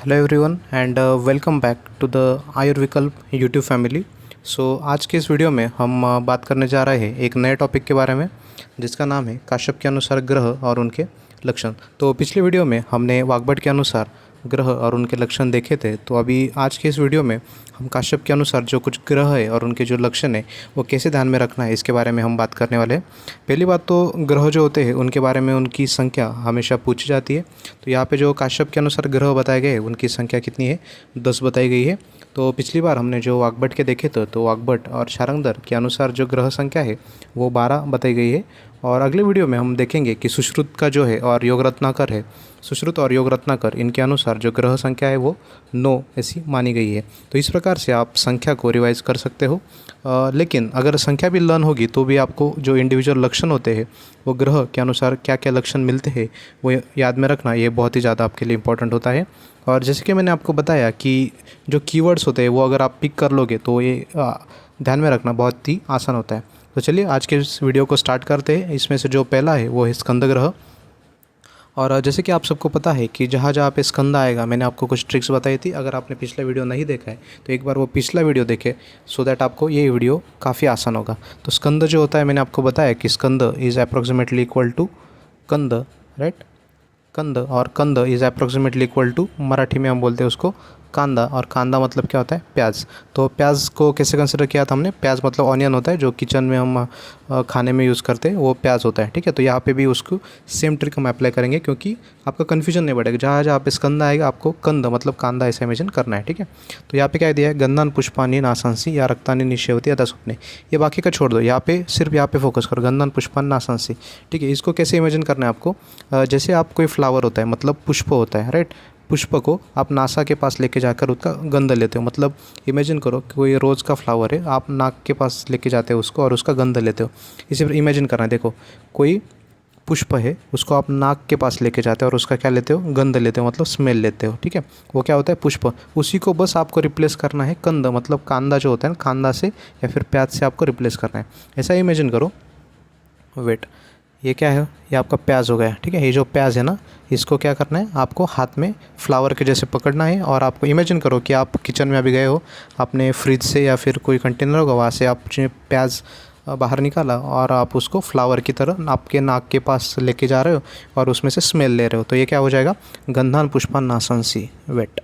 Hello everyone and welcome back to the Ayurvikalp YouTube family. आज के इस वीडियो में हम बात करने जा रहे हैं एक नए टॉपिक के बारे में जिसका नाम है काश्यप के अनुसार ग्रह और उनके लक्षण। तो पिछले वीडियो में हमने वाग्भट के अनुसार ग्रह और उनके लक्षण देखे थे। तो अभी आज के इस वीडियो में हम काश्यप के अनुसार जो कुछ ग्रह है और उनके जो लक्षण है वो कैसे ध्यान में रखना है इसके बारे में हम बात करने वाले हैं। पहली बात तो ग्रह जो होते हैं उनके बारे में उनकी संख्या हमेशा पूछी जाती है। तो यहाँ पे जो काश्यप के अनुसार ग्रह बताए गए उनकी संख्या कितनी है, 10 बताई गई है। तो पिछली बार हमने जो वाग्भट के देखे थे तो वाग्भट और शारंगधर के अनुसार जो ग्रह संख्या है वो 12 बताई गई है। और अगले वीडियो में हम देखेंगे कि सुश्रुत का जो है और योग रत्नाकर है, सुश्रुत और योग रत्नाकर इनके अनुसार जो ग्रह संख्या है वो 9 ऐसी मानी गई है। तो इस प्रकार से आप संख्या को रिवाइज कर सकते हो। लेकिन अगर संख्या भी लर्न होगी तो भी आपको जो इंडिविजुअल लक्षण होते हैं वो ग्रह के अनुसार क्या क्या लक्षण मिलते हैं वो याद में रखना, ये बहुत ही ज़्यादा आपके लिए इम्पोर्टेंट होता है। और जैसे कि मैंने आपको बताया कि जो कीवर्ड्स होते हैं वो अगर आप पिक कर लोगे तो ये ध्यान में रखना बहुत ही आसान होता है। तो चलिए आज के इस वीडियो को स्टार्ट करते हैं। इसमें से जो पहला है वो है स्कंद ग्रह। और जैसे कि आप सबको पता है कि जहाँ जहाँ पे स्कंद आएगा मैंने आपको कुछ ट्रिक्स बताई थी। अगर आपने पिछला वीडियो नहीं देखा है तो एक बार वो पिछला वीडियो देखें सो दैट आपको ये वीडियो काफ़ी आसान होगा। तो स्कंद जो होता है मैंने आपको बताया कि स्कंद इज़ अप्रॉक्सीमेटली इक्वल टू कंद, राइट। कंद और कंद is approximately equal to, Marathi में हम बोलते हैं उसको कांदा। और कांदा मतलब क्या होता है, प्याज। तो प्याज को कैसे कंसिडर किया था हमने, प्याज मतलब ऑनियन होता है जो किचन में हम खाने में यूज़ करते हैं, वो प्याज होता है, ठीक है। तो यहाँ पे भी उसको सेम ट्रिक हम अप्लाई करेंगे क्योंकि आपका कन्फ्यूजन नहीं बढ़ेगा। जहाँ जहाँ पे स्कंद आएगा आपको कंद मतलब कांदा ऐसा इमेजिन करना है, ठीक है। तो यहाँ पे क्या दिया है, गंधान पुष्पानी नासांसी या रक्तानी निश्चयवती या स्वप्ने, ये बाकी का छोड़ दो, यहाँ पे सिर्फ यहाँ पे फोकस करो, गंधान पुष्पान नासांसी, ठीक है। इसको कैसे इमेजिन करना है आपको, जैसे आप कोई फ्लावर होता है मतलब पुष्प होता है, राइट। पुष्प को आप नासा के पास लेके जाकर उसका गंध लेते हो। मतलब इमेजिन करो कि कोई रोज़ का फ्लावर है, आप नाक के पास लेके जाते हो उसको और उसका गंध लेते हो। इसी पर इमेजिन करना है, देखो कोई पुष्प है उसको आप नाक के पास लेके जाते हो और उसका क्या लेते हो, गंध लेते हो, मतलब स्मेल लेते हो, ठीक है। वो क्या होता है, पुष्प। उसी को बस आपको रिप्लेस करना है कंद मतलब कांदा जो होता है ना, कांदा से या फिर प्याज से आपको रिप्लेस करना है। ऐसा इमेजिन करो। वेट, ये क्या है, ये आपका प्याज हो गया, ठीक है। ये जो प्याज है ना इसको क्या करना है, आपको हाथ में फ्लावर के जैसे पकड़ना है। और आपको इमेजिन करो कि आप किचन में अभी गए हो, आपने फ्रिज से या फिर कोई कंटेनर होगा वहाँ से आपने प्याज बाहर निकाला और आप उसको फ्लावर की तरह आपके नाक के पास लेके जा रहे हो और उसमें से स्मेल ले रहे हो। तो ये क्या हो जाएगा, गंधान पुष्पान नासांसी। वेट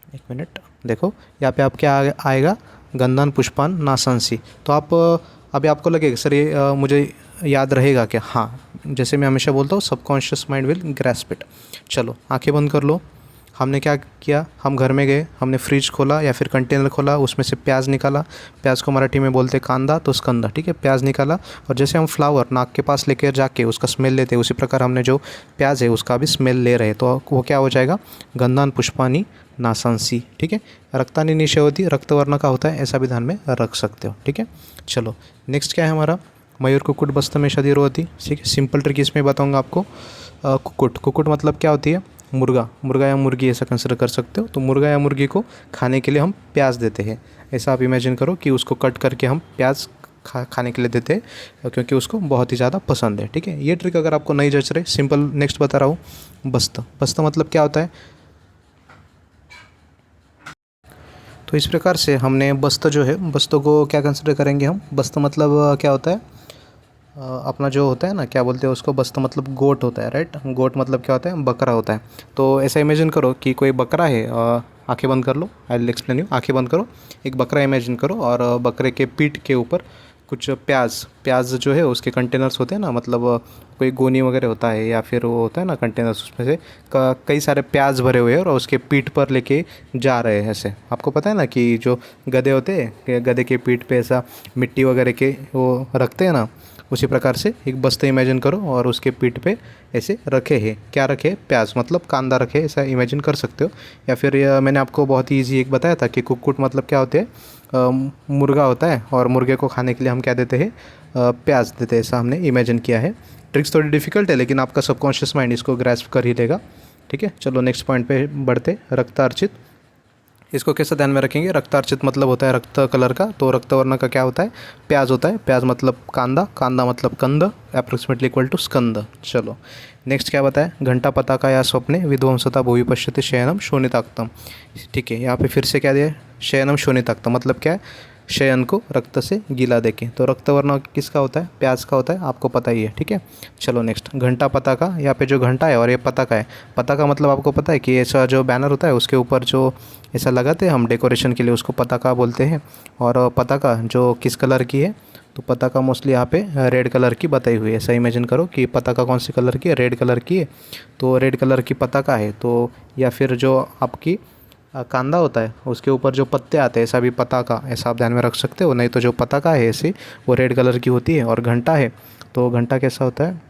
एक मिनट, देखो यहाँ पे आप क्या आएगा, गंधान पुष्पान नासांसी। तो आप अभी आपको लगेगा सर ये मुझे याद रहेगा क्या, हाँ। जैसे मैं हमेशा बोलता हूँ subconscious mind will grasp it. चलो आंखें बंद कर लो। हमने क्या किया, हम घर में गए, हमने फ्रिज खोला या फिर कंटेनर खोला, उसमें से प्याज निकाला। प्याज को मराठी में बोलते कांदा, तो स्कंदा, ठीक है। प्याज निकाला और जैसे हम फ्लावर नाक के पास लेकर जाके उसका स्मेल लेते हैं उसी प्रकार हमने जो प्याज है उसका भी स्मेल ले रहे हैं। तो वो क्या हो जाएगा, गंधान पुष्पानी नासांसी, ठीक है। रक्तानी निश्चयवती रक्तवर्ण का होता है, ऐसा भी ध्यान में रख सकते हो, ठीक है। चलो नेक्स्ट क्या है हमारा, मयूर कुक्कुट बस्त में शरीर होती, ठीक है। सिंपल ट्रिक इसमें बताऊंगा आपको। कुक्कुट, कुक्कुट मतलब क्या होती है, मुर्गा, मुर्गा या मुर्गी ऐसा कंसिडर कर सकते हो। तो मुर्गा या मुर्गी को खाने के लिए हम प्याज देते हैं। ऐसा आप इमेजिन करो कि उसको कट करके हम प्याज खाने के लिए देते हैं क्योंकि उसको बहुत ही ज़्यादा पसंद है, ठीक है। ये ट्रिक अगर आपको नहीं जच रहे, सिंपल नेक्स्ट बता रहा हूँ, बस्त। बस्त मतलब क्या होता है, तो इस प्रकार से हमने बस्त जो है, बस्तों को क्या कंसिडर करेंगे हम, बस्त मतलब क्या होता है, अपना जो होता है ना, क्या बोलते हैं उसको, बस्त मतलब गोट होता है, राइट। गोट मतलब क्या होता है, बकरा होता है। तो ऐसा इमेजिन करो कि कोई बकरा है, आंखें बंद कर लो, आई विल एक्सप्लेन यू। आंखें बंद करो, एक बकरा इमेजिन करो और बकरे के पीठ के ऊपर कुछ प्याज जो है उसके कंटेनर्स होते हैं ना, मतलब कोई गोनी वगैरह होता है या फिर वो होता है ना कंटेनर्स, उसमें से कई सारे प्याज भरे हुए हैं और उसके पीठ पर लेके जा रहे हैं। ऐसे आपको पता है ना कि जो गधे होते हैं, गधे के पीठ पे ऐसा मिट्टी वगैरह के वो रखते हैं ना, उसी प्रकार से एक बस्ते इमेजिन करो और उसके पीठ पे ऐसे रखे हैं, क्या रखे, प्याज मतलब कांदा रखे, ऐसा इमेजिन कर सकते हो। या फिर मैंने आपको बहुत ही ईजी एक बताया था कि कुक्कुट मतलब क्या होते हैं, मुर्गा होता है और मुर्गे को खाने के लिए हम क्या देते हैं, प्याज देते हैं। ऐसा हमने इमेजिन किया है। ट्रिक्स थोड़ी डिफिकल्ट है लेकिन आपका सबकॉन्शियस माइंड इसको ग्रैस्प कर ही लेगा, ठीक है। चलो नेक्स्ट पॉइंट पे बढ़ते, रक्तार्चित। इसको कैसे ध्यान में रखेंगे, रक्तार्चित मतलब होता है रक्त कलर का, तो रक्तवर्ण का क्या होता है, प्याज होता है, प्याज मतलब कांदा, कांदा मतलब कंद, अप्रोक्सीमेटली इक्वल टू स्कंद। चलो नेक्स्ट क्या बताया, घंटा पताका या स्वप्ने विध्वंसता भूवि पश्यति शयनम शोणिताक्तम। ठीक है, यहाँ पे फिर से क्या दिया है, शयनम शोणिताक्तम मतलब क्या है, शयन को रक्त से गीला देखें। तो रक्तवर्ण किसका होता है, प्याज का होता है, आपको पता ही है। ठीक है, चलो नेक्स्ट, घंटा पताका, यहाँ पे जो घंटा है और ये पताका है, पताका मतलब आपको पता है कि ऐसा जो बैनर होता है उसके ऊपर जो ऐसा लगाते हैं हम डेकोरेशन के लिए, उसको पताका बोलते हैं। और पताका जो किस कलर की है, तो पताका मोस्टली यहाँ पे रेड कलर की बताई हुई है। ऐसा इमेजिन करो कि पताका कौन सी कलर की है, रेड कलर की है, तो रेड कलर की पताका है। तो या फिर जो आपकी कांदा होता है उसके ऊपर जो पत्ते आते हैं, ऐसा भी पताका, ऐसा आप ध्यान में रख सकते हो। नहीं तो जो पताका है ऐसी वो रेड कलर की होती है। और घंटा है तो घंटा कैसा होता है,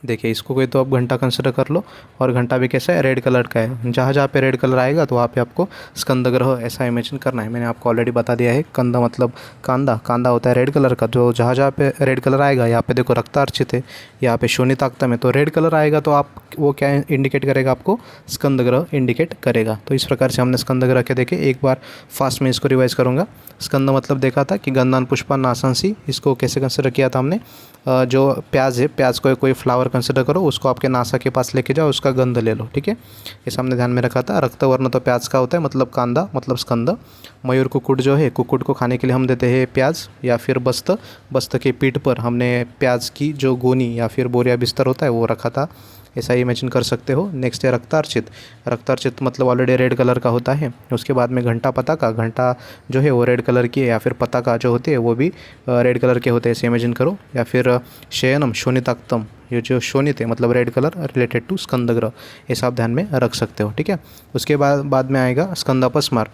देखिए इसको कोई तो आप घंटा कंसिडर कर लो, और घंटा भी कैसा है, रेड कलर का है। जहाँ जहाँ पे रेड कलर आएगा तो वहाँ पे आपको स्कंद ग्रह ऐसा इमेजिन करना है। मैंने आपको ऑलरेडी बता दिया है, कंद मतलब कांदा, कांदा होता है रेड कलर का। जो जहाँ जहाँ पे रेड कलर आएगा, यहाँ पे देखो रक्तार्चित है, यहाँ पे शोणिताक्तम है, तो रेड कलर आएगा तो आप वो क्या इंडिकेट करेगा, आपको स्कंद ग्रह इंडिकेट करेगा। तो इस प्रकार से हमने स्कंद ग्रह के देखे। एक बार फास्ट में इसको रिवाइज करूँगा। स्कंद मतलब देखा था कि गंधान पुष्पा नासंसी, इसको कैसे कंसिडर किया था हमने, जो प्याज है, प्याज को कोई फ्लावर कंसिडर करो, उसको आपके नासा के पास लेके जाओ, उसका गंध ले लो। ठीक है, ये सामने ध्यान में रखा था। रक्तवर्ण तो प्याज का होता है, मतलब कांदा मतलब स्कंद। मयूर कुक्कुट जो है, कुक्कुट को खाने के लिए हम देते हैं प्याज, या फिर बस्त, बस्त के पीठ पर हमने प्याज की जो गोनी या फिर बोरिया बिस्तर होता है वो रखा था, ऐसा इमेजिन कर सकते हो। नेक्स्ट है रक्तार्चित, रक्तार्चित मतलब ऑलरेडी रेड कलर का होता है। उसके बाद में घंटा पताका, घंटा जो है वो रेड कलर की है, या फिर पताका जो होती है वो भी रेड कलर के होते हैं, ऐसे इमेजिन करो। या फिर शयनम शोणिताक्तम, ये जो शोणित है मतलब रेड कलर रिलेटेड टू स्कंद ग्रह, ऐसा आप ध्यान में रख सकते हो। ठीक है, उसके बाद में आएगा स्कंद अपस्मार।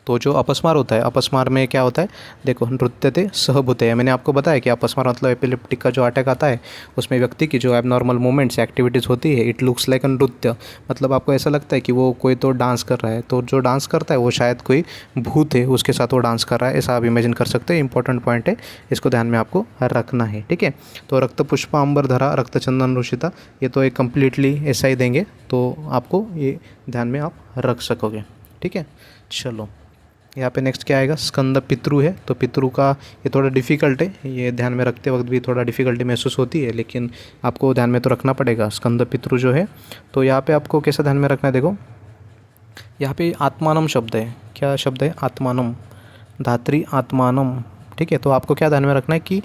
तो जो अपस्मार होता है, अपस्मार में क्या होता है, देखो नृत्यते सहभूते, मैंने आपको बताया कि अपस्मार मतलब एपिलेप्टिक का जो अटैक आता है उसमें व्यक्ति की जो एबनॉर्मल मूवमेंट्स एक्टिविटीज़ होती है, इट लुक्स लाइक अ नृत्य, मतलब आपको ऐसा लगता है कि वो कोई तो डांस कर रहा है, तो जो डांस करता है वो शायद कोई भूत है, उसके साथ वो डांस कर रहा है, ऐसा आप इमेजिन कर सकते हैं। इंपॉर्टेंट पॉइंट है, इसको ध्यान में आपको रखना है। ठीक है, तो रक्त पुष्पा अंबरधरा रक्तचंदन रुषिता, ये तो एक कम्प्लीटली ऐसा ही देंगे, तो आपको ये ध्यान में आप रख सकोगे। ठीक है, चलो यहाँ पे नेक्स्ट क्या आएगा, स्कंद पितृ है। तो पितृ का ये थोड़ा डिफ़िकल्ट है, ये ध्यान में रखते वक्त भी थोड़ा डिफ़िकल्टी महसूस होती है, लेकिन आपको ध्यान में तो रखना पड़ेगा। स्कंद पितृ जो है, तो यहाँ पे आपको कैसा ध्यान में रखना है, देखो यहाँ पे आत्मानम शब्द है। क्या शब्द है, आत्मानम, धात्री आत्मानम। ठीक है, तो आपको क्या ध्यान में रखना है कि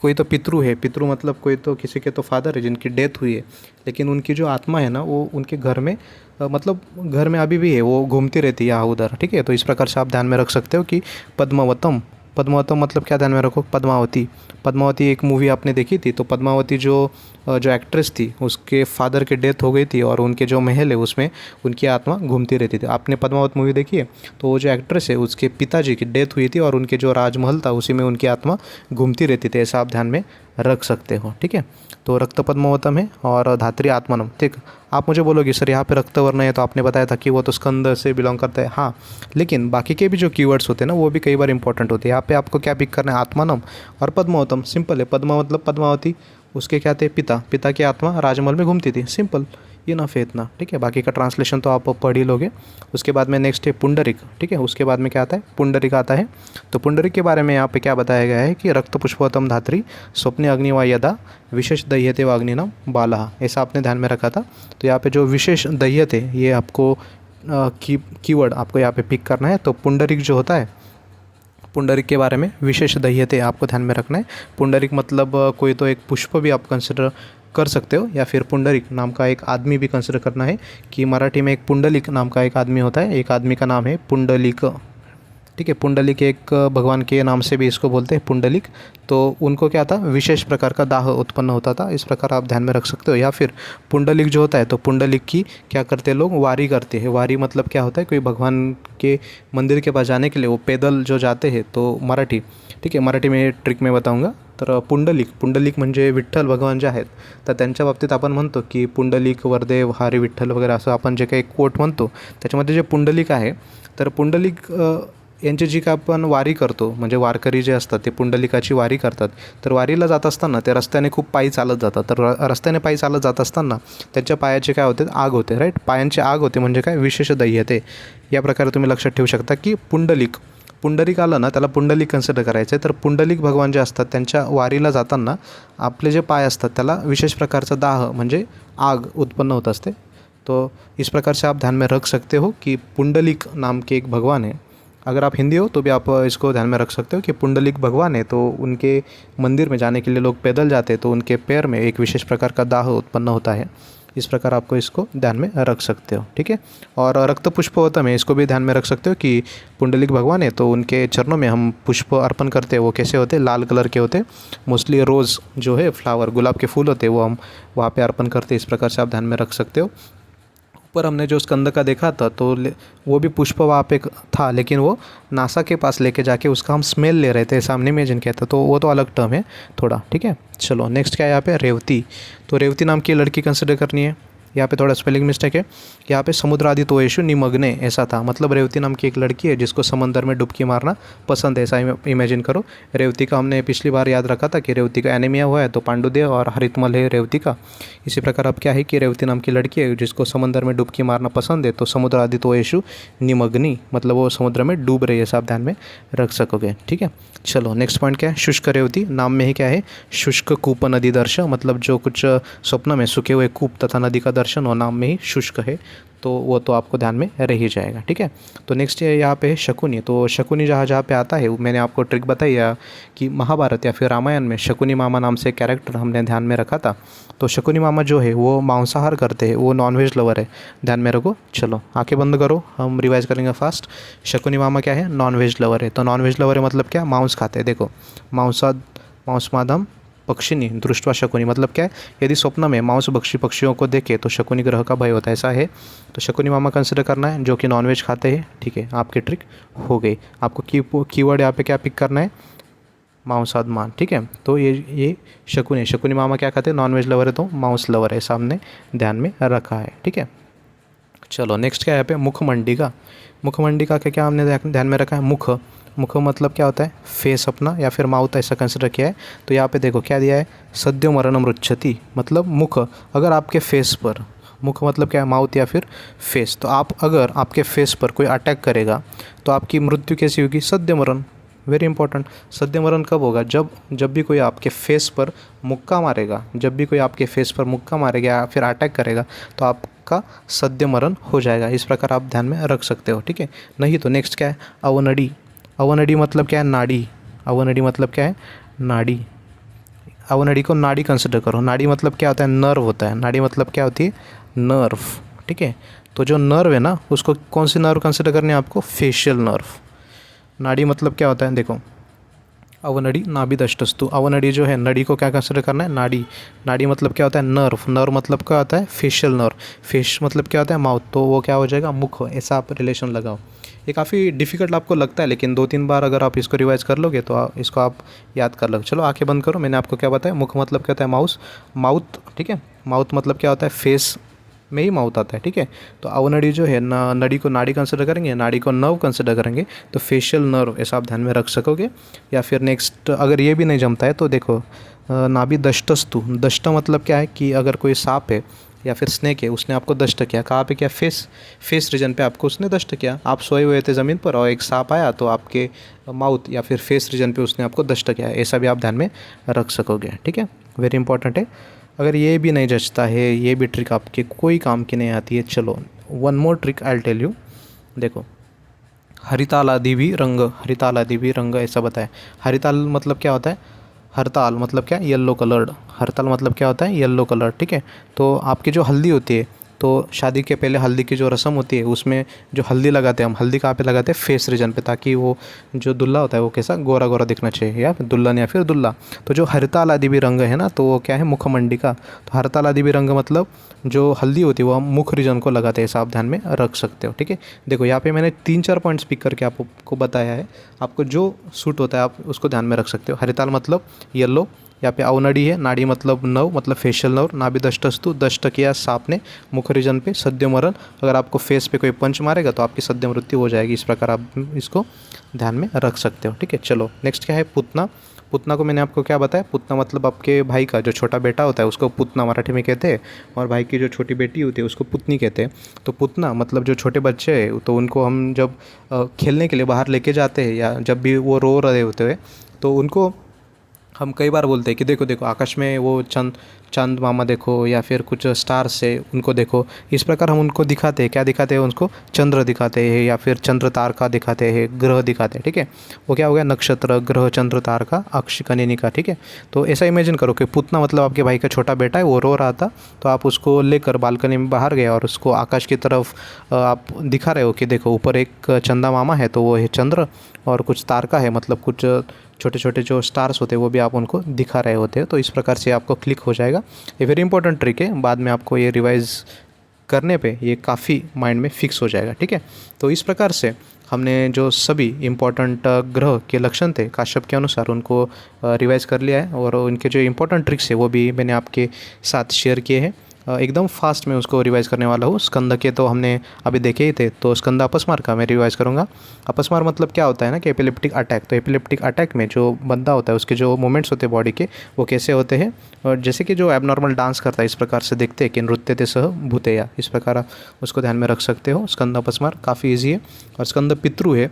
कोई तो पितृ है, पितृ मतलब कोई तो किसी के तो फादर है जिनकी डेथ हुई है, लेकिन उनकी जो आत्मा है ना वो उनके घर में मतलब घर में अभी भी है, वो घूमती रहती है यहाँ उधर। ठीक है, तो इस प्रकार से आप ध्यान में रख सकते हो कि पद्मावतम, पद्मावतम मतलब क्या ध्यान में रखो, पद्मावती, पद्मावती एक मूवी आपने देखी थी, तो पद्मावती जो एक्ट्रेस थी उसके फादर की डेथ हो गई थी और उनके जो महल है उसमें उनकी आत्मा घूमती रहती थी। आपने पद्मावत मूवी देखी है, तो वो जो एक्ट्रेस है उसके पिताजी की डेथ हुई थी और उनके जो राजमहल था उसी में उनकी आत्मा घूमती रहती थी, ऐसा आप ध्यान में रख सकते हो। ठीक है, तो रक्त पद्मावतम है और धात्री आत्मानम। ठीक, आप मुझे बोलोगे सर यहाँ पे रक्तवर्ण है, तो आपने बताया था कि वो तो स्कंद से बिलोंग करता है, हाँ, लेकिन बाकी के भी जो कीवर्ड्स होते हैं ना वो भी कई बार इंपॉर्टेंट होते हैं। यहाँ पे आपको क्या पिक करना है, आत्मानम और पद्मावतम, सिंपल है। पद्मा मतलब पद्मावती, उसके क्या थे, पिता, पिता की आत्मा राजमहल में घूमती थी, सिंपल, ये ना है इतना। ठीक है, बाकी का ट्रांसलेशन तो आप पढ़ ही लोगे। उसके बाद में नेक्स्ट है पुंडरिक। ठीक है, उसके बाद में क्या आता है, पुंडरिक आता है। तो पुंडरिक के बारे में यहाँ पे क्या बताया गया है कि रक्त पुष्पोतम धात्री स्वप्ने अग्निवा यदा विशेष दह्यते व अग्निनाम बाला, ऐसा आपने ध्यान में रखा था। तो यहाँ पे जो विशेष दह्यते, ये आपको कीवर्ड आपको यहाँ पे पिक करना है। तो पुंडरिक जो होता है, पुंडरिक के बारे में विशेष दह्यते आपको ध्यान में रखना है। पुंडरिक मतलब कोई तो एक पुष्प भी आप कंसिडर कर सकते हो, या फिर पुंडरिक नाम का एक आदमी भी कंसिडर करना है कि मराठी में एक पुंडलिक नाम का एक आदमी होता है, एक आदमी का नाम है पुंडलिक। ठीक है, पुंडलिक एक भगवान के नाम से भी इसको बोलते हैं पुंडलिक। तो उनको क्या था, विशेष प्रकार का दाह उत्पन्न होता था, इस प्रकार आप ध्यान में रख सकते हो। या फिर पुंडलिक जो होता है, तो पुंडलिक की क्या करते हैं लोग, वारी करते हैं। वारी मतलब क्या होता है, कोई भगवान के मंदिर के पास जाने के लिए वो पैदल जो जाते हैं, तो मराठी, ठीक आहे, मराठी में ट्रिक में बताऊंगा। तर पुंडलिक, पुंडलिक म्हणजे विठ्ठल भगवान जे आहेत, तर त्यांच्या बाबतीत आपण म्हणतो की पुंडलिक वरदेव हरी विठ्ठल वगैरे असं आपण जे काही कोट म्हणतो, त्याच्यामध्ये जे पुंडलिक आहे, तर पुंडलिक यांची जी का आपण वारी करतो, म्हणजे वारकरी जे असतात ते पुंडलिकाची वारी करतात, तर वारीला जात असताना ते रस्त्याने खूप पायी चालत जातात. तर रस्त्याने पायी चालत जात असताना त्यांच्या पायाचे काय होते, आग होते, राईट. पायांची आग होते म्हणजे काय, विशेष दैयते. या प्रकारे तुम्ही लक्षात ठेवू शकता की पुंडलिक आलं ना, त्याला पुंडलिक कन्सिडर करायचं आहे. तर पुंडलिक भगवान जे असतात त्यांच्या वारीला जाताना आपले जे पाय असतात त्याला विशेष प्रकारचा दाह म्हणजे आग उत्पन्न होत असते. तो इस प्रकार से आप ध्यान में रख सकते हो कि पुंडलिक नाम के एक भगवान है. अगर आप हिंदी हो तो भी आप इसको ध्यान में रख सकते हो कि पुंडलिक भगवान है, तो उनके मंदिर में जाने के लिए लोग पैदल जाते हैं, तो उनके पैर में एक विशेष प्रकार का दाह उत्पन्न होता है. इस प्रकार आपको इसको ध्यान में रख सकते हो, ठीक है. और रक्त पुष्पवतम है, इसको भी ध्यान में रख सकते हो कि पुंडलिक भगवान है तो उनके चरणों में हम पुष्प अर्पण करते हैं. वो कैसे होते हैं, लाल कलर के होते हैं. मोस्टली रोज़ जो है फ्लावर, गुलाब के फूल होते हैं, वो हम वहाँ पे अर्पण करते हैं. इस प्रकार से आप ध्यान में रख सकते हो. ऊपर हमने जो स्कंद का देखा था तो वो भी पुष्प वहाँ पे था, लेकिन वो नासा के पास लेके जाके उसका हम स्मेल ले रहे थे, सामने में जिन कहते, तो वो तो अलग टर्म है थोड़ा, ठीक है. चलो नेक्स्ट क्या है यहाँ पे, रेवती. तो रेवती नाम की लड़की कंसिडर करनी है. यहाँ पे थोड़ा स्पेलिंग मिस्टेक है. यहाँ पे समुद्रादि तोयेषु निमग्ने ऐसा था, मतलब रेवती नाम की एक लड़की है जिसको समंदर में डुबकी मारना पसंद है, ऐसा इमेजिन करो. रेवती का हमने पिछली बार याद रखा था कि रेवती का एनीमिया हुआ है, तो पांडुदेव और हरितमल है रेवती का. इसी प्रकार अब क्या है कि रेवती नाम की लड़की है जिसको समंदर में डुबकी मारना पसंद है, तो समुद्रादि तोयेषु निमग्नि, मतलब वो समुद्र में डूब रही है, ऐसा आप ध्यान में रख सकोगे, ठीक है. चलो नेक्स्ट पॉइंट क्या है, शुष्क रेवती. नाम में ही क्या है, शुष्क कूप नदी दर्श, मतलब जो कुछ स्वप्न में सूखे हुए कूप तथा नदी का दर्शन हो, नाम में ही शुष्क है, तो वो तो आपको ध्यान में रह ही जाएगा, ठीक है. तो नेक्स्ट है यहाँ पे शकुनी. तो शकुनी जहाँ जहाँ पे आता है, मैंने आपको ट्रिक बताई है कि महाभारत या फिर रामायण में शकुनी मामा नाम से कैरेक्टर हमने ध्यान में रखा था. तो शकुनी मामा जो है वो मांसाहार करते हैं, वो नॉनवेज लवर है, ध्यान में रखो. चलो आंखें बंद करो, हम रिवाइज करेंगे फास्ट. शकुनी मामा क्या है, नॉनवेज लवर है. तो नॉनवेज लवर है मतलब क्या, मांस खाते हैं. देखो मांसमादम पक्षिणी दृष्टवा शकुनी, मतलब क्या है, यदि स्वप्न में मांस भक्षी पक्षियों को देखे तो शकुनी ग्रह का भय होता है, ऐसा है. तो शकुनी मामा कंसिडर करना है जो कि नॉनवेज खाते हैं, ठीक है. आपकी ट्रिक हो गई. आपको कीवर्ड यहाँ पे क्या पिक करना है, मांसादमान, ठीक है. तो ये शकुनी मामा क्या खाते हैं, नॉनवेज लवर है, तो मांस लवर है, सामने ध्यान में रखा है, ठीक है. चलो नेक्स्ट क्या है यहाँ पे, मुखमंडिका. मुखमंडिका का क्या हमने ध्यान में रखा है, मुख मतलब क्या होता है, फेस अपना या फिर माउथ, ऐसा कंसिडर किया है. तो यहाँ पे देखो क्या दिया है, सद्यो मरणम रुच्छति, मतलब मुख अगर आपके फेस पर, मुख मतलब क्या है, माउथ या फिर फेस. तो अगर आपके फेस पर कोई अटैक करेगा तो आपकी मृत्यु कैसी होगी, सद्य मरण. Very important. सद्य मरण कब होगा, जब भी कोई आपके फेस पर मुक्का मारेगा, या फिर अटैक करेगा तो आपका सद्य मरण हो जाएगा. इस प्रकार आप ध्यान में रख सकते हो, ठीक है. नहीं तो नेक्स्ट क्या है, अवनडी. अवनडी मतलब क्या है, नाड़ी. अवनडी मतलब क्या है, नाड़ी. अवनडी को नाड़ी कंसिडर करो. नाड़ी मतलब क्या होता है, नर्व होता है. नाड़ी मतलब क्या होती है, नर्व, ठीक है. तो जो नर्व है ना, उसको कौन सी नर्व कंसिडर करनी है आपको, फेशियल नर्व. नाड़ी मतलब क्या होता है, देखो अवनड़ी नाभिदष्टस्तु. अवनड़ी जो है, नड़ी को क्या कंसिडर करना है, नाड़ी मतलब क्या होता है, नर्व मतलब क्या होता है, फेशियल नर्व. फेस मतलब क्या होता है, माउथ, तो वो क्या हो जाएगा, मुख. ऐसा आप रिलेशन लगाओ. ये काफ़ी डिफ़िकल्ट आपको लगता है, लेकिन 2-3 बार अगर आप इसको रिवाइज कर लोगे तो इसको आप याद कर लो. चलो आंखें बंद करो. मैंने आपको क्या बताया, मुख मतलब क्या होता है, माउथ, ठीक है. माउथ मतलब क्या होता है, फेस में ही माउथ आता है, ठीक है. तो अवनड़ी जो है, नड़ी को नाड़ी कंसिडर करेंगे, नाड़ी को नर्व कंसिडर करेंगे, तो फेशियल नर्व ऐसा आप ध्यान में रख सकोगे. या फिर नेक्स्ट अगर ये भी नहीं जमता है तो देखो नाभि दष्टस्तु. दष्ट मतलब क्या है कि अगर कोई सांप है या फिर स्नेक है, उसने आपको दष्ट किया, कहाँ पे किया, फेस रीजन पे आपको उसने दष्ट किया. आप सोए हुए थे ज़मीन पर और एक सांप आया तो आपके माउथ या फिर फेस रीजन पे उसने आपको दष्ट किया. ऐसा भी आप ध्यान में रख सकोगे, ठीक है. वेरी इंपॉर्टेंट है. अगर ये भी नहीं जचता है, ये भी ट्रिक आपके कोई काम की नहीं आती है, चलो one more trick I tell you. देखो हरितालादि भी रंग ऐसा बताया. हरिताल मतलब क्या होता है, हरताल मतलब क्या, येलो कलर्ड. हरताल मतलब क्या होता है, येलो कलर, ठीक है. तो आपकी जो हल्दी होती है, तो शादी के पहले हल्दी की जो रस्म होती है, उसमें जो हल्दी लगाते हैं हम, हल्दी कहाँ पे लगाते हैं, फेस रीजन पे, ताकि वो जो दुल्हा होता है वो कैसा गोरा गोरा दिखना चाहिए, या दुल्हन या फिर दुल्हा. तो जो हरिताल आदि भी रंग है ना, तो वो क्या है, मुखमंडिका. तो हरताल आदि भी रंग मतलब जो हल्दी होती है वो हम मुख रीजन को लगाते हैं, ऐसा आप ध्यान में रख सकते हो, ठीक है. देखो यहाँ पे मैंने 3-4 पॉइंट्स पिक करके आपको बताया है. आपको जो सूट होता है आप उसको ध्यान में रख सकते हो. हरिताल मतलब येलो, यहाँ पे अवनड़ी है, नाड़ी मतलब नव मतलब फेशियल नर्व, नाभिदष्टस्तु दष्ट किया सांप ने मुख रीजन पे, सद्य मरण अगर आपको फेस पे कोई पंच मारेगा तो आपकी सद्य मृत्यु हो जाएगी। इस प्रकार आप इसको ध्यान में रख सकते हो। ठीक है, चलो नेक्स्ट क्या है पुतना। पुतना को मैंने आपको क्या बताया, पुतना मतलब आपके भाई का जो छोटा बेटा होता है उसको पुतना मराठी में कहते हैं, और भाई की जो छोटी बेटी होती है उसको पुतनी कहते हैं। तो पुतना मतलब जो छोटे बच्चे हैं तो उनको हम जब खेलने के लिए बाहर लेके जाते हैं या जब भी वो रो रहे होते हैं तो उनको हम कई बार बोलते हैं कि देखो देखो आकाश में वो चंद मामा देखो, या फिर कुछ स्टार्स है उनको देखो। इस प्रकार हम उनको दिखाते हैं, क्या दिखाते हैं उनको, चंद्र दिखाते हैं या फिर चंद्र तारका दिखाते हैं, ग्रह दिखाते हैं। ठीक है, वो क्या हो गया, नक्षत्र ग्रह चंद्र तारका अक्ष कनिनिका। ठीक है, तो ऐसा इमेजिन करो कि पुतना मतलब आपके भाई का छोटा बेटा है, वो रो रहा था तो आप उसको लेकर बालकनी में बाहर गए और उसको आकाश की तरफ आप दिखा रहे हो कि देखो ऊपर एक चंदा मामा है तो वो है चंद्र, और कुछ तारका है मतलब कुछ छोटे छोटे जो स्टार्स होते हैं वो भी आप उनको दिखा रहे होते हैं। तो इस प्रकार से आपको क्लिक हो जाएगा। ये वेरी इंपॉर्टेंट ट्रिक है, बाद में आपको ये रिवाइज करने पे ये काफ़ी माइंड में फिक्स हो जाएगा। ठीक है, तो इस प्रकार से हमने जो सभी इम्पोर्टेंट ग्रह के लक्षण थे काश्यप के अनुसार उनको रिवाइज कर लिया है, और उनके जो इम्पोर्टेंट ट्रिक्स है वो भी मैंने आपके साथ शेयर किए हैं। एकदम फास्ट में उसको रिवाइज़ करने वाला हूँ। स्कंद के तो हमने अभी देखे ही थे, तो स्कंद अपस्मार का मैं रिवाइज़ करूँगा। अपस्मार मतलब क्या होता है ना कि एपिलेप्टिक अटैक, तो एपिलेप्टिक अटैक में जो बंदा होता है उसके जो मूवमेंट्स होते हैं बॉडी के वो कैसे होते हैं, और जैसे कि जो एबनॉर्मल डांस करता है इस प्रकार से देखते हैं कि नृत्यते सह भूतेया, इस प्रकार आप उसको ध्यान में रख सकते हो। स्कंद अपस्मार काफ़ी ईजी है। और स्कंद पितृ है,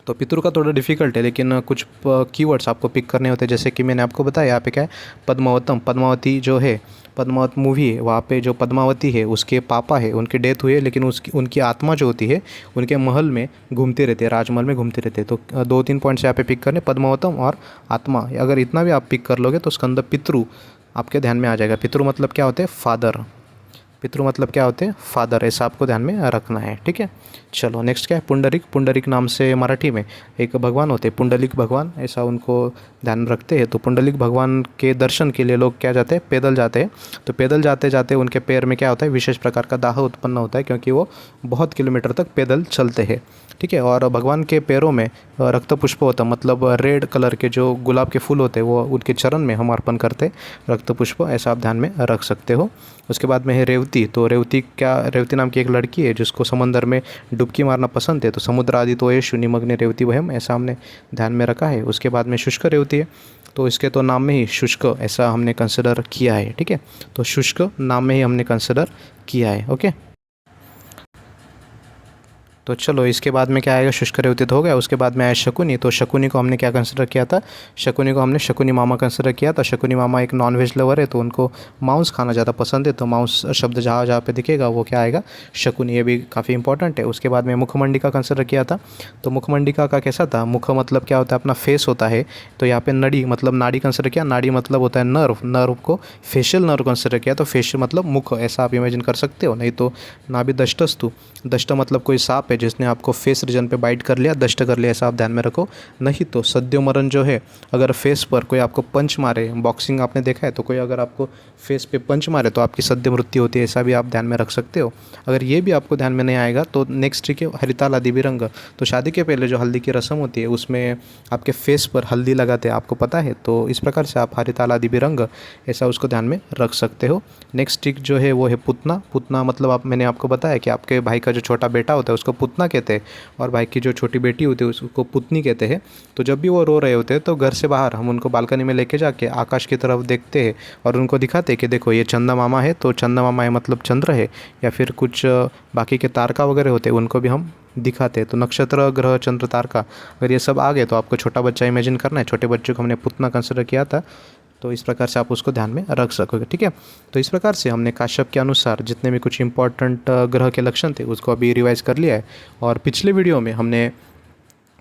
तो पितृ का थोड़ा डिफिकल्ट है, लेकिन कुछ कीवर्ड्स आपको पिक करने होते हैं, जैसे कि मैंने आपको बताया यहाँ पे क्या है, पद्मावतम, पद्मावती जो है पद्मावत मूवी है वहाँ पे जो पद्मावती है उसके पापा है, उनकी डेथ हुई है, लेकिन उसकी उनकी आत्मा जो होती है उनके महल में घूमते रहते हैं, राजमहल में घूमते रहते हैं। तो 2-3 पॉइंट्स यहाँ पे पिक करने, पद्मावतम और आत्मा, अगर इतना भी आप पिक कर लोगे तो स्कंद पितृ आपके ध्यान में आ जाएगा। पितृ मतलब क्या होते हैं, फादर, पितृ मतलब क्या होते हैं, फादर, ऐसा आपको ध्यान में रखना है। ठीक है, चलो नेक्स्ट क्या है, पुंडरिक। पुंडरिक नाम से मराठी में एक भगवान होते हैं, पुंडलिक भगवान, ऐसा उनको ध्यान में रखते हैं। तो पुंडलिक भगवान के दर्शन के लिए लोग क्या जाते हैं, पैदल जाते हैं। तो पैदल जाते जाते उनके पैर में क्या होता है, विशेष प्रकार का दाह उत्पन्न होता है, क्योंकि वो बहुत किलोमीटर तक पैदल चलते हैं। ठीक है, और भगवान के पैरों में रक्त पुष्प होता है, मतलब रेड कलर के जो गुलाब के फूल होते हैं वो उनके चरण में हम अर्पण करते हैं, रक्त पुष्प, ऐसा आप ध्यान में रख सकते हो। उसके बाद में है रेवती। तो रेवती क्या, रेवती नाम की एक लड़की है जिसको समंदर में डुबकी मारना पसंद है, तो समुद्र आदि तो ये निमग्न रेवती वहम, ऐसा हमने ध्यान में रखा है। उसके बाद में शुष्क रेवती है, तो इसके तो नाम में ही शुष्क ऐसा हमने कंसिडर किया है। ठीक है, तो शुष्क नाम में ही हमने कंसिडर किया है। ओके, तो चलो इसके बाद में क्या आएगा, शुष्क रेवती हो गया। उसके बाद में आया शकुनी। तो शकुनी को हमने क्या कंसिडर किया था, शकुनी को हमने शकुनी मामा कंसिडर किया था। शकुनी मामा एक नॉन वेज लवर है, तो उनको मांस खाना ज़्यादा पसंद है, तो मांस शब्द जहाँ जहाँ पे दिखेगा वो क्या आएगा, शकुनी, ये भी काफ़ी इंपॉर्टेंट है। उसके बाद में मुखमंडिका कंसिडर किया था। तो मुखमंडिका का कैसा था, मुख मतलब क्या होता है, अपना फेस होता है, तो यहाँ पे नड़ी मतलब नाड़ी कंसिडर किया, नाड़ी मतलब होता है नर्व, नर्व को फेशियल नर्व कंसिडर किया, तो फेशियल मतलब मुख, ऐसा आप इमेजिन कर सकते हो। नहीं तो नाभि दष्टस्तु, दष्ट मतलब कोई सांप है जिसने आपको फेस रीजन पे बाइट कर लिया, दष्ट कर लिया, ऐसा आप ध्यान में रखो। नहीं तो सद्यो मरण जो है, अगर फेस पर कोई आपको पंच मारे, बॉक्सिंग आपने देखा है, तो कोई अगर आपको फेस पे पंच मारे तो आपकी सद्य मृत्यु होती है, ऐसा भी आप ध्यान में रख सकते हो। अगर ये भी आपको ध्यान में नहीं आएगा तो नेक्स्ट ट्रिक है हरिताल आदि विरंग। तो शादी के पहले जो हल्दी की रस्म होती है उसमें आपके फेस पर हल्दी लगाते हैं, आपको पता है, तो इस प्रकार से आप हरिताल आदि विरंग ऐसा उसको ध्यान में रख सकते हो। नेक्स्ट ट्रिक जो है वो है पुतना। पुतना मतलब मैंने आपको बताया कि आपके भाई का जो छोटा बेटा होता है उसको पुतना कहते हैं, और भाई की जो छोटी बेटी होती है उसको पुतनी कहते हैं। तो जब भी वो रो रहे होते हैं तो घर से बाहर हम उनको बालकनी में लेके जाके आकाश की तरफ देखते हैं और उनको दिखाते हैं कि देखो ये चंदा मामा है, तो चंदा मामा है मतलब चंद्र है, या फिर कुछ बाकी के तारका वगैरह होते हैं उनको भी हम दिखाते हैं। तो नक्षत्र ग्रह चंद्र तारका अगर ये सब आ गए तो आपको छोटा बच्चा इमेजिन करना है, छोटे बच्चे को हमने पुतना कंसिडर किया था, तो इस प्रकार से आप उसको ध्यान में रख सकोगे। ठीक है, तो इस प्रकार से हमने काश्यप के अनुसार जितने भी कुछ इंपॉर्टेंट ग्रह के लक्षण थे उसको अभी रिवाइज कर लिया है, और पिछले वीडियो में हमने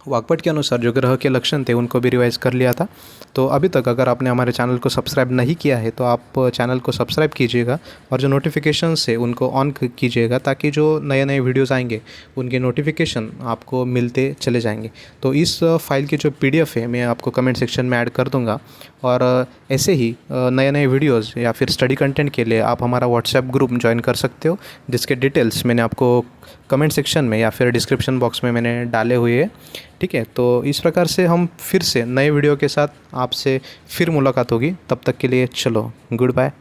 वाग्भट के अनुसार जो ग्रह के लक्षण थे उनको भी रिवाइज कर लिया था। तो अभी तक अगर आपने हमारे चैनल को सब्सक्राइब नहीं किया है तो आप चैनल को सब्सक्राइब कीजिएगा, और जो नोटिफिकेशंस है उनको ऑन कीजिएगा, ताकि जो नए नए वीडियोस आएंगे उनके नोटिफिकेशन आपको मिलते चले जाएंगे। तो इस फाइल की जो PDF है मैं आपको कमेंट सेक्शन में ऐड कर दूँगा, और ऐसे ही नए नए वीडियोज़ या फिर स्टडी कंटेंट के लिए आप हमारा व्हाट्सएप ग्रुप ज्वाइन कर सकते हो, जिसके डिटेल्स मैंने आपको कमेंट सेक्शन में या फिर डिस्क्रिप्शन बॉक्स में मैंने डाले हुए हैं। ठीक है, तो इस प्रकार से हम फिर से नए वीडियो के साथ आपसे फिर मुलाकात होगी। तब तक के लिए चलो गुड बाय।